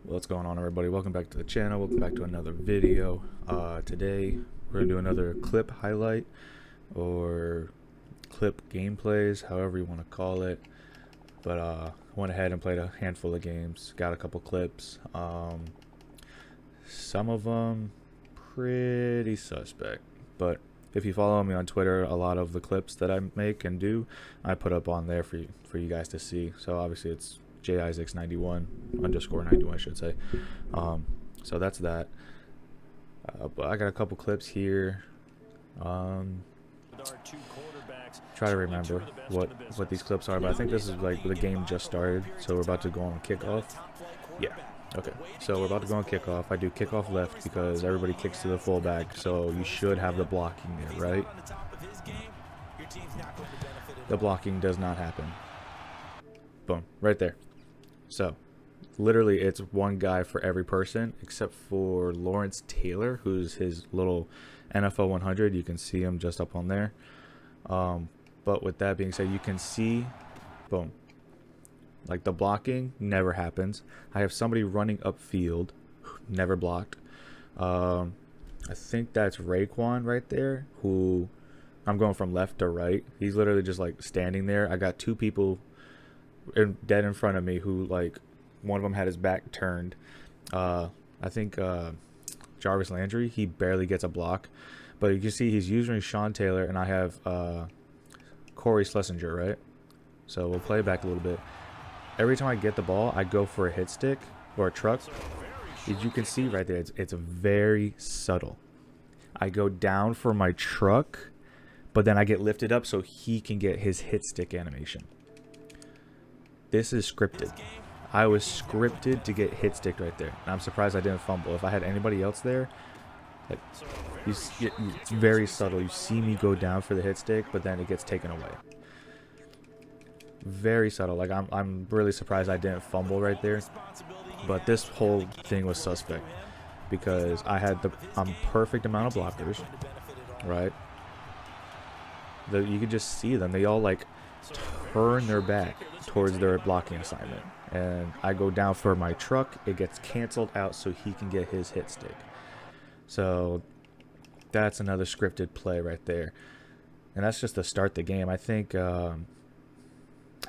What's going on, everybody? Welcome back to the channel. Welcome back to another video. Today we're gonna do another clip highlight or clip gameplays, however you want to call it. But went ahead and played a handful of games, got a couple clips. Some of them pretty suspect, but if you follow me on Twitter, a lot of the clips that I make and do, I put up on there for you guys to see. So obviously it's JIsaacs91_91, I should say. So that's that. But I got a couple clips here. Try to remember what these clips are, but I think this is like the game just started, so we're about to go on kickoff. Yeah. Okay, so we're about to go on kickoff. I do kickoff left because everybody kicks to the fullback, so you should have the blocking there, right? The blocking does not happen. Boom, right there. So literally it's one guy for every person except for Lawrence Taylor, who's his little NFL 100. You can see him just up on there. But with that being said, you can see, boom, like the blocking never happens. I have somebody running upfield, never blocked. I think that's Raekwon right there, who I'm going from left to right. He's literally just like standing there. I got two people dead in front of me who, like, one of them had his back turned. I think Jarvis Landry, he barely gets a block, but you can see he's using Sean Taylor, and I have Corey Schlesinger, right? So we'll play back a little bit. Every time I get the ball, I go for a hit stick or a truck. As you can see right there, it's very subtle. I go down for my truck, but then I get lifted up so he can get his hit stick animation. This is scripted. I was scripted to get hit stick right there. And I'm surprised I didn't fumble. If I had anybody else there, like, it's very subtle. You see me go down for the hit stick, but then it gets taken away. Very subtle. Like, I'm really surprised I didn't fumble right there. But this whole thing was suspect because I had the perfect amount of blockers, right? You could just see them. They all like turn their back towards their blocking assignment, and I go down for my truck. It gets canceled out so he can get his hit stick. So that's another scripted play right there, and that's just to start the game. I think I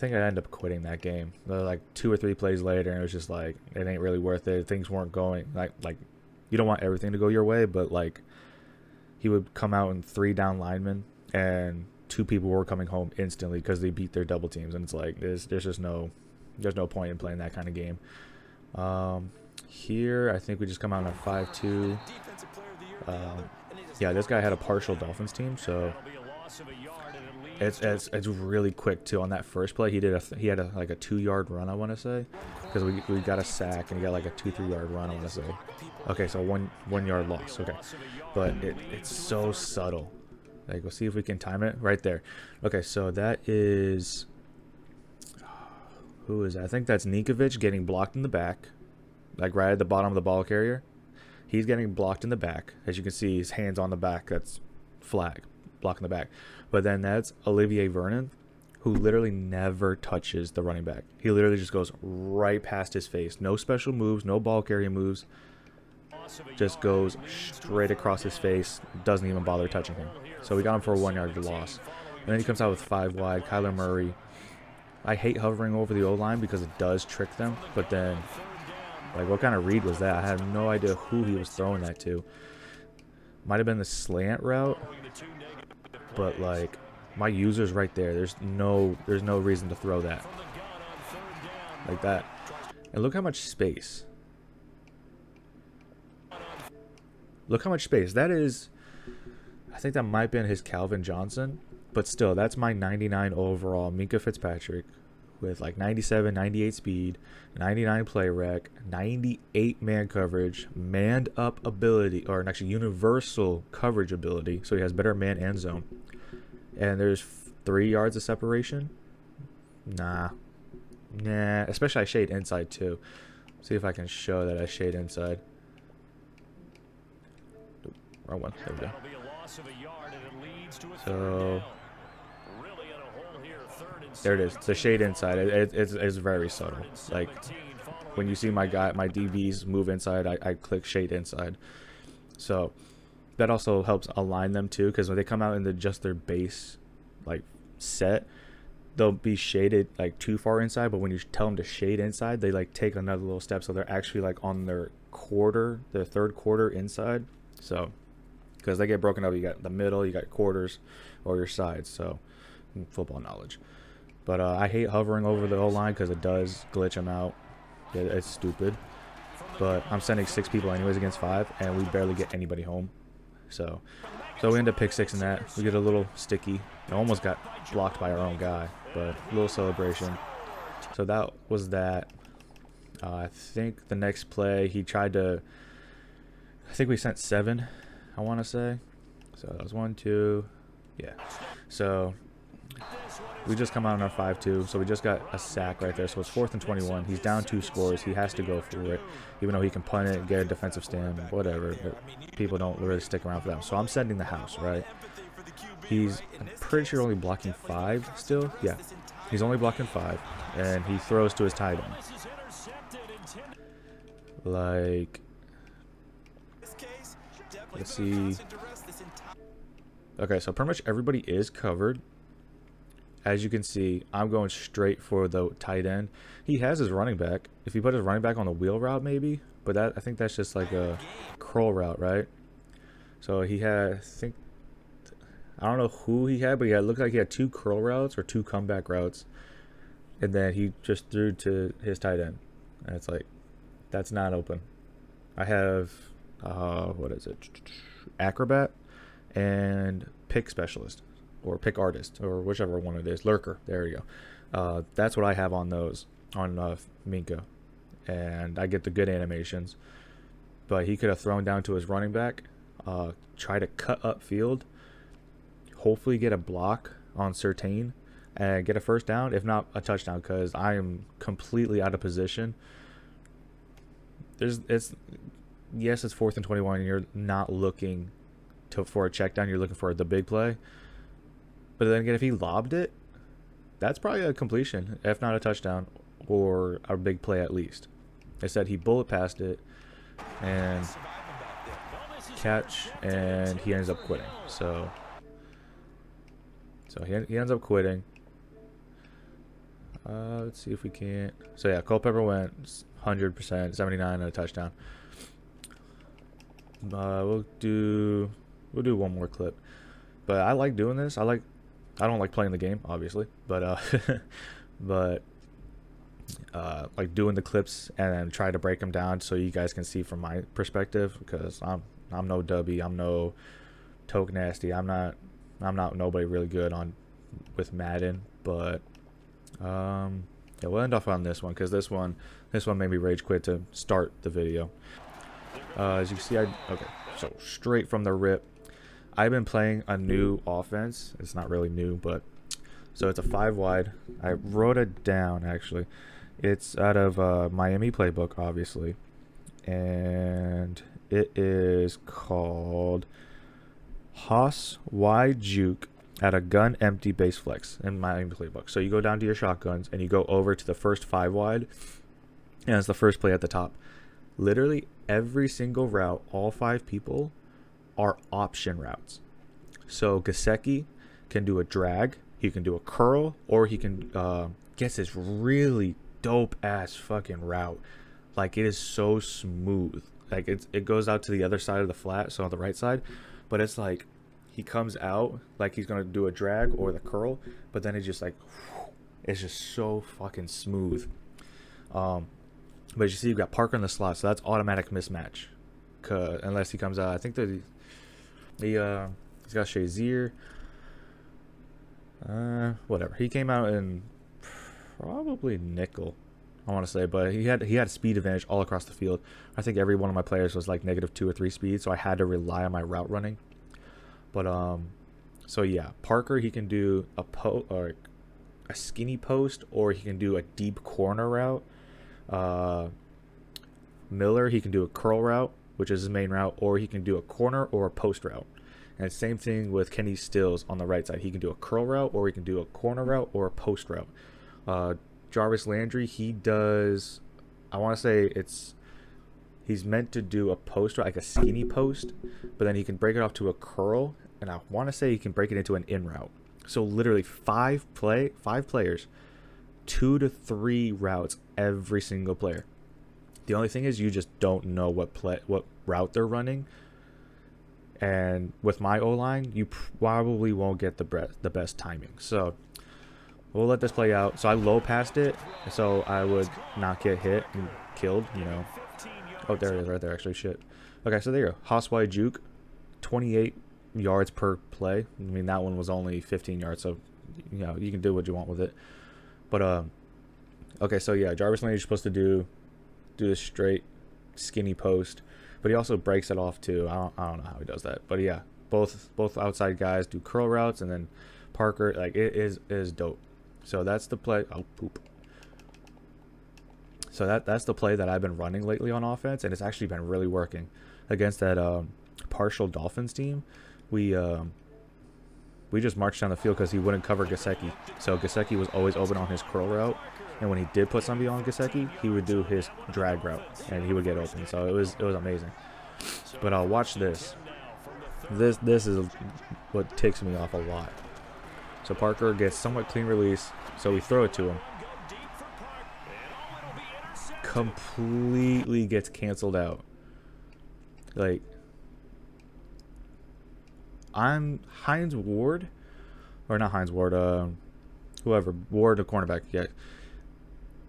ended up quitting that game like 2 or 3 plays later, and it was just like, it ain't really worth it. Things weren't going like you don't want everything to go your way, but like, he would come out in 3 down linemen and 2 people were coming home instantly because they beat their double teams, and it's like there's just no point in playing that kind of game. Here I think we just come out on a 5-2. Yeah, this guy had a partial Dolphins team, so it's really quick too. On that first play, he had like a 2-yard run, I want to say, because we got a sack and he got like a 2-3 yard run, I want to say. Okay, so one yard loss. Okay, but it's so subtle. Like, we'll see if we can time it right there. Okay, so that is, who is that? I think that's Ninkovich getting blocked in the back, like right at the bottom of the ball carrier. He's getting blocked in the back. As you can see, his hands on the back. That's flag, blocking the back. But then that's Olivier Vernon, who literally never touches the running back. He literally just goes right past his face. No special moves, no ball carrier moves. Just goes straight across his face. Doesn't even bother touching him. So we got him for a 1-yard loss. And then he comes out with 5 wide. Kyler Murray. I hate hovering over the O-line because it does trick them. But then, like, what kind of read was that? I had no idea who he was throwing that to. Might have been the slant route. But, like, my user's right there. There's no reason to throw that. Like that. And look how much space. Look how much space. That is, I think that might have been his Calvin Johnson. But still, that's my 99 overall Minkah Fitzpatrick with like 97, 98 speed, 99 play rec, 98 man coverage, manned up ability, or actually universal coverage ability. So he has better man and zone. And there's 3 yards of separation. Nah. Especially I shade inside too. See if I can show that I shade inside. Wrong one. There we go. So there it is. The shade inside. It's very subtle. Like, when you see my DBs move inside, I click shade inside. So that also helps align them too, because when they come out into just their base like set, they'll be shaded like too far inside, but when you tell them to shade inside, they like take another little step, so they're actually like on their third quarter inside. So because they get broken up, you got the middle, you got quarters, or your sides. So football knowledge. But I hate hovering over the O-line because it does glitch them out. It's stupid. But I'm sending 6 people anyways against 5, and we barely get anybody home. So we end up pick 6 in that. We get a little sticky. I almost got blocked by our own guy, but a little celebration. So that was that. I think the next play, he tried to, I think we sent 7, I want to say. So that was 1, 2, yeah. So we just come out on our 5-2, so we just got a sack right there. So it's 4th and 21. He's down 2 scores. He has to go for it, even though he can punt it, get a defensive stand, whatever. But people don't really stick around for that. So I'm sending the house, right? I'm pretty sure only blocking 5 still. Yeah, he's only blocking 5, and he throws to his tight end. Like, let's see. Okay, so pretty much everybody is covered. As you can see, I'm going straight for the tight end. He has his running back. If he put his running back on the wheel route, maybe. But I think that's just like a curl route, right? So he had, I don't know who he had, but it looked like he had 2 curl routes or 2 comeback routes. And then he just threw to his tight end. And it's like, that's not open. I have, what is it? Acrobat and pick specialist. Or pick artist, or whichever one it is. Lurker, there you go. That's what I have on those, on Minka. And I get the good animations. But he could have thrown down to his running back, try to cut upfield, hopefully get a block on Surtain, and get a first down, if not a touchdown, because I am completely out of position. Yes, it's 4th and 21, and you're not looking for a check down, you're looking for the big play. But then again, if he lobbed it, that's probably a completion, if not a touchdown, or a big play at least. Instead, he bullet passed it and catch, and he ends up quitting. So he ends up quitting. Let's see if we can't. So yeah, Culpepper went 100%, 79 and a touchdown. We'll do one more clip. But I like doing this. I don't like playing the game, obviously, but like doing the clips and then try to break them down so you guys can see from my perspective, because I'm no dubby, I'm no toke nasty, I'm not nobody really good with Madden, but yeah, we'll end off on this one, because this one made me rage quit to start the video. As you can see, okay, so straight from the rip, I've been playing a new offense. It's not really new, but so it's a 5 wide. I wrote it down, actually. It's out of Miami playbook, obviously, and it is called Hoss wide juke at a gun empty base flex in Miami playbook. So you go down to your shotguns and you go over to the first 5 wide, and it's the first play at the top. Literally every single route, all 5 people are option routes. So Gasecki can do a drag, he can do a curl, or he can get this really dope ass fucking route. Like, it is so smooth. Like, it goes out to the other side of the flat, so on the right side, but it's like he comes out like he's gonna do a drag or the curl, but then it's just like, it's just so fucking smooth. But you see, you've got Parker in the slot, so that's automatic mismatch. Unless he comes out, I think he's got Shazier. Whatever. He came out in probably nickel, I want to say, but he had speed advantage all across the field. I think every one of my players was like -2 or 3 speed, so I had to rely on my route running. But so yeah, Parker, he can do a skinny post, or he can do a deep corner route. Miller, he can do a curl route, which is his main route, or he can do a corner or a post route. And same thing with Kenny Stills on the right side. He can do a curl route, or he can do a corner route or a post route. Jarvis Landry, he does I want to say he's meant to do a post, like a skinny post, but then he can break it off to a curl, and I want to say he can break it into an in route. So literally five players, 2 to 3 routes every single player. The only thing is you just don't know what route they're running. And with my O-line, you probably won't get the best timing. So we'll let this play out. So I low passed it, so I would not get hit and killed, you know. Oh, there it is right there, actually. Shit. Okay, so there you go. Hosswide juke, 28 yards per play. I mean, that one was only 15 yards, so, you know, you can do what you want with it. But, okay, so yeah, Jarvis Landry is supposed to do this straight, skinny post. But he also breaks it off too. I don't know how he does that. But yeah, both outside guys do curl routes, and then Parker, like, it is dope. So that's the play. Oh, poop. So that's the play that I've been running lately on offense, and it's actually been really working against that partial Dolphins team. We just marched down the field because he wouldn't cover Gesicki. So Gesicki was always open on his curl route, and when he did put somebody on Gesicki, he would do his drag route, and he would get open. So it was amazing. But watch this. This is what ticks me off a lot. So Parker gets somewhat clean release, so we throw it to him. Completely gets canceled out. Like, I'm Hines Ward, or not Hines Ward, whoever, Ward, the cornerback. Yeah,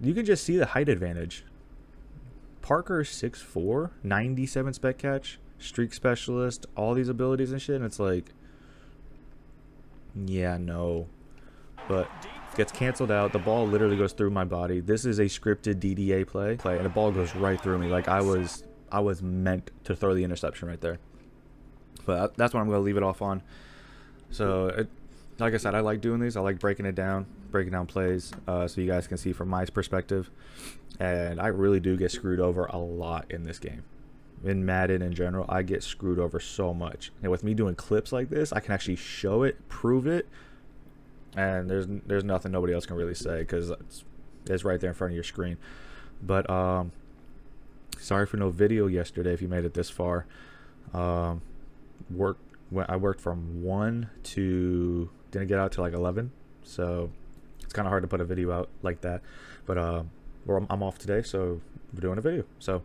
you can just see the height advantage. Parker is 6'4", 97 spec catch, streak specialist, all these abilities and shit, and it's like, yeah, no. But gets canceled out. The ball literally goes through my body. This is a scripted DDA play, and the ball goes right through me. Like, I was meant to throw the interception right there. But that's what I'm going to leave it off on. So, like I said, I like doing these. I like breaking down plays, so you guys can see from my perspective. And I really do get screwed over a lot in this game. In Madden in general, I get screwed over so much. And with me doing clips like this, I can actually show it, prove it, and there's nothing nobody else can really say because it's right there in front of your screen. But sorry for no video yesterday if you made it this far. I worked from 1 to didn't get out till like 11, so it's kind of hard to put a video out like that. But I'm off today, so we're doing a video. So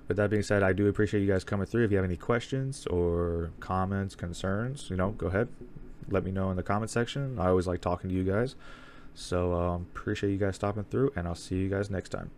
with that being said, I do appreciate you guys coming through. If you have any questions or comments, concerns, you know, go ahead, let me know in the comment section. I always like talking to you guys. So appreciate you guys stopping through, and I'll see you guys next time.